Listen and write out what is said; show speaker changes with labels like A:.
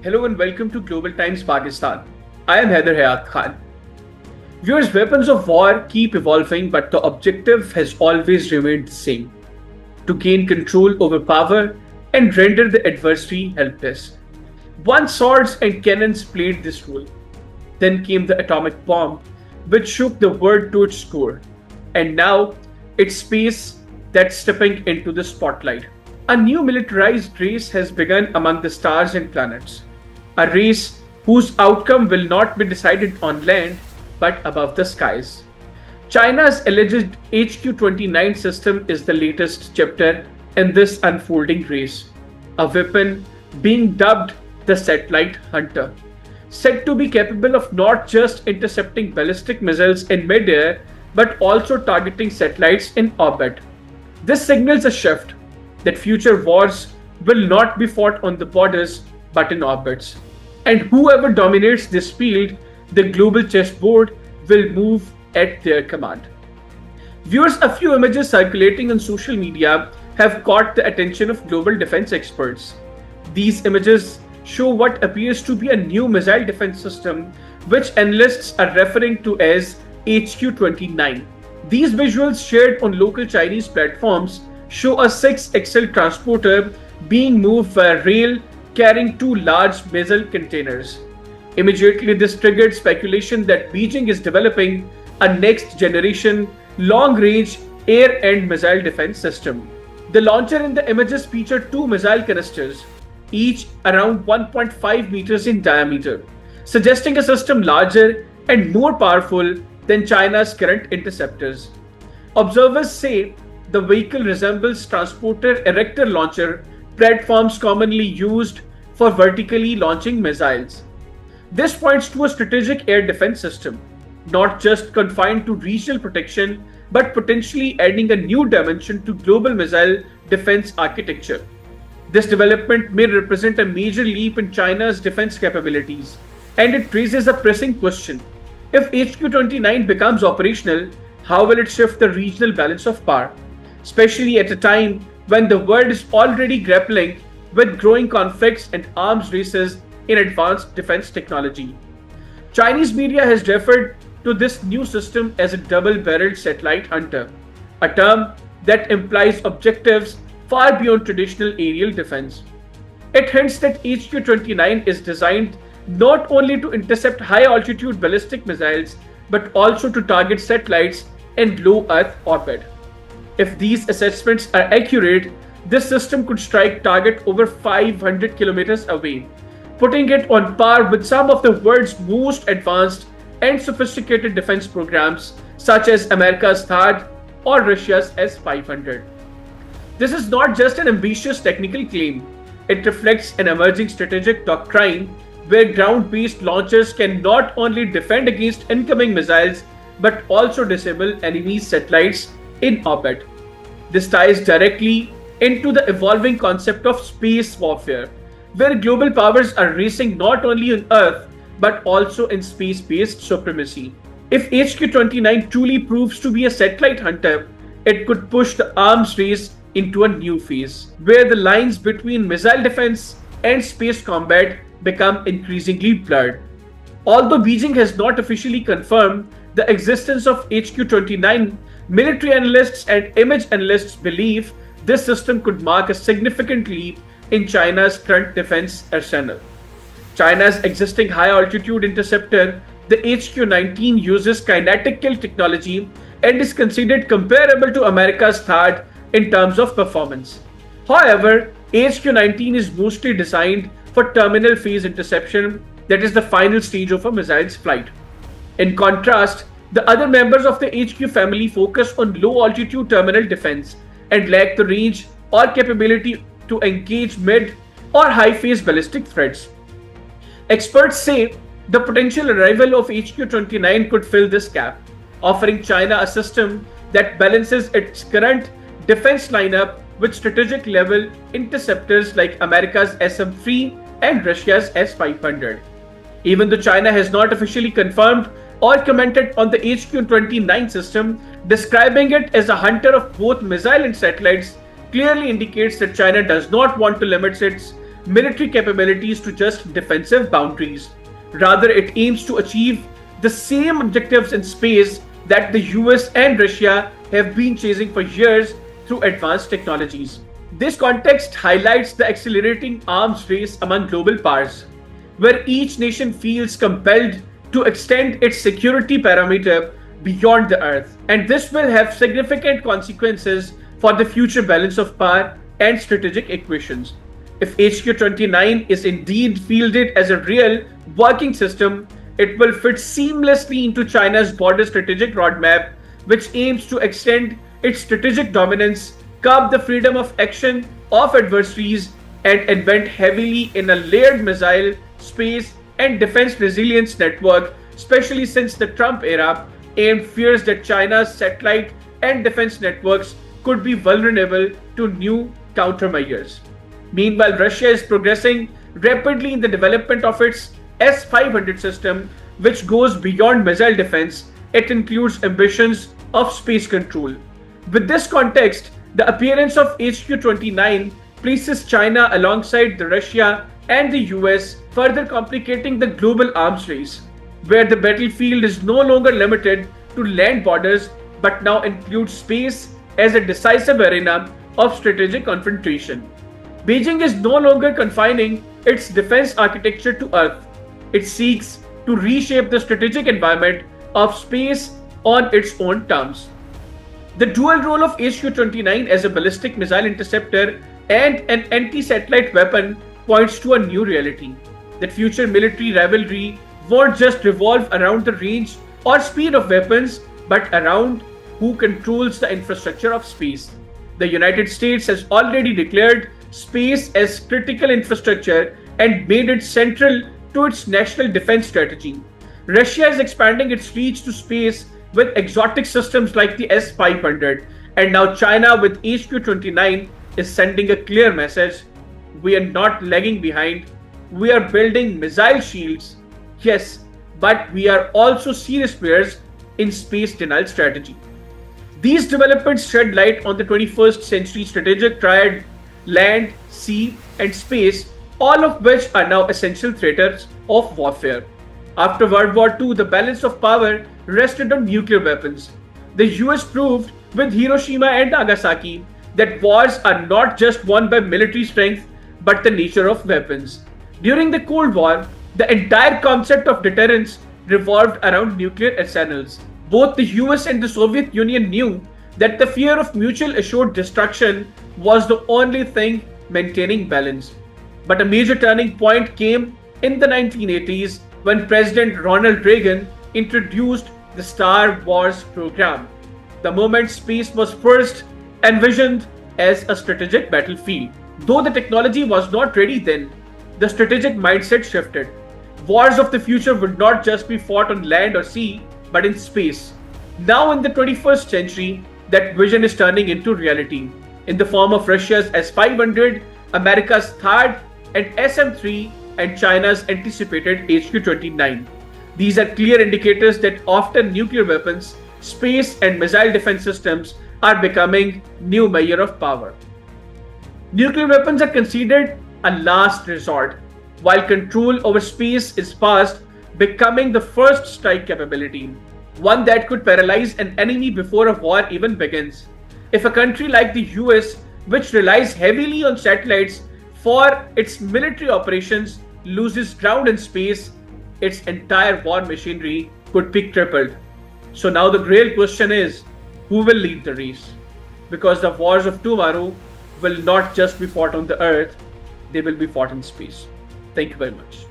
A: Hello and welcome to Global Times Pakistan. I am Haider Hayat Khan. Viewers, weapons of war keep evolving, but the objective has always remained the same: to gain control over power and render the adversary helpless. Once swords and cannons played this role. Then came the atomic bomb, which shook the world to its core. And now it's space that's stepping into the spotlight. A new militarized race has begun among the stars and planets. A race whose outcome will not be decided on land but above the skies. China's alleged HQ29 system is the latest chapter in this unfolding race. A weapon being dubbed the satellite hunter, said to be capable of not just intercepting ballistic missiles in midair but also targeting satellites in orbit. This signals a shift that future wars will not be fought on the borders but in orbits. And whoever dominates this field, the global chessboard, will move at their command. Viewers, a few images circulating on social media have caught the attention of global defense experts. These images show what appears to be a new missile defense system, which analysts are referring to as HQ29. These visuals shared on local Chinese platforms show a 6-axle transporter being moved via rail carrying two large missile containers. Immediately, this triggered speculation that Beijing is developing a next-generation, long-range air-and missile defense system. The launcher in the images featured two missile canisters, each around 1.5 meters in diameter, suggesting a system larger and more powerful than China's current interceptors. Observers say the vehicle resembles transporter erector launcher platforms commonly used for vertically launching missiles. This points to a strategic air defense system, not just confined to regional protection, but potentially adding a new dimension to global missile defense architecture. This development may represent a major leap in China's defense capabilities, and it raises a pressing question. If HQ29 becomes operational, how will it shift the regional balance of power, especially at a time when the world is already grappling with growing conflicts and arms races in advanced defense technology? Chinese media has referred to this new system as a double-barreled satellite hunter, a term that implies objectives far beyond traditional aerial defense. It hints that HQ29 is designed not only to intercept high-altitude ballistic missiles, but also to target satellites in low Earth orbit. If these assessments are accurate, this system could strike target over 500 kilometers away, putting it on par with some of the world's most advanced and sophisticated defense programs, such as America's THAAD or Russia's S-500. This is not just an ambitious technical claim, it reflects an emerging strategic doctrine where ground-based launchers can not only defend against incoming missiles but also disable enemy satellites in orbit. This ties directly into the evolving concept of space warfare, where global powers are racing not only on Earth but also in space-based supremacy. If HQ29 truly proves to be a satellite hunter, it could push the arms race into a new phase, where the lines between missile defense and space combat become increasingly blurred. Although Beijing has not officially confirmed the existence of HQ29, military analysts and image analysts believe this system could mark a significant leap in China's current defense arsenal. China's existing high-altitude interceptor, the HQ-19, uses kinetic kill technology and is considered comparable to America's THAAD in terms of performance. However, HQ-19 is mostly designed for terminal phase interception, that is the final stage of a missile's flight. In contrast, the other members of the HQ family focus on low-altitude terminal defense and lack the range or capability to engage mid or high-phase ballistic threats. Experts say the potential arrival of HQ29 could fill this gap, offering China a system that balances its current defense lineup with strategic level interceptors like America's SM-3 and Russia's S-500. Even though China has not officially confirmed or commented on the HQ29 system, describing it as a hunter of both missile and satellites clearly indicates that China does not want to limit its military capabilities to just defensive boundaries. Rather, it aims to achieve the same objectives in space that the US and Russia have been chasing for years through advanced technologies. This context highlights the accelerating arms race among global powers, where each nation feels compelled to extend its security parameter beyond the Earth. And this will have significant consequences for the future balance of power and strategic equations. If HQ29 is indeed fielded as a real working system, it will fit seamlessly into China's broader strategic roadmap, which aims to extend its strategic dominance, curb the freedom of action of adversaries, and invest heavily in a layered missile, space, and defense resilience network, especially since the Trump era aimed fears that China's satellite and defense networks could be vulnerable to new countermeasures. Meanwhile, Russia is progressing rapidly in the development of its S-500 system, which goes beyond missile defense. It includes ambitions of space control. With this context, the appearance of HQ29 places China alongside the Russia and the US, further complicating the global arms race, where the battlefield is no longer limited to land borders but now includes space as a decisive arena of strategic confrontation. Beijing is no longer confining its defense architecture to Earth. It seeks to reshape the strategic environment of space on its own terms. The dual role of HQ-29 as a ballistic missile interceptor and an anti-satellite weapon points to a new reality, that future military rivalry won't just revolve around the range or speed of weapons, but around who controls the infrastructure of space. The United States has already declared space as critical infrastructure and made it central to its national defense strategy. Russia is expanding its reach to space with exotic systems like the S-500, and now China with HQ-29 is sending a clear message: we are not lagging behind, we are building missile shields, yes, but we are also serious players in space denial strategy. These developments shed light on the 21st century strategic triad: land, sea, and space, all of which are now essential theaters of warfare. After World War II, the balance of power rested on nuclear weapons. The US proved with Hiroshima and Nagasaki that wars are not just won by military strength but the nature of weapons. During the Cold War, the entire concept of deterrence revolved around nuclear arsenals. Both the US and the Soviet Union knew that the fear of mutual assured destruction was the only thing maintaining balance. But a major turning point came in the 1980s when President Ronald Reagan introduced the Star Wars program, the moment space was first envisioned as a strategic battlefield. Though the technology was not ready then, the strategic mindset shifted. Wars of the future would not just be fought on land or sea, but in space. Now in the 21st century, that vision is turning into reality in the form of Russia's S-500, America's THAAD and SM-3, and China's anticipated HQ-29. These are clear indicators that often nuclear weapons, space, and missile defense systems are becoming new measure of power. Nuclear weapons are considered a last resort, while control over space is fast becoming the first strike capability, one that could paralyze an enemy before a war even begins. If a country like the US, which relies heavily on satellites for its military operations, loses ground in space, its entire war machinery could be crippled. So now the real question is, who will lead the race? Because the wars of tomorrow will not just be fought on the earth, they will be fought in space. Thank you very much.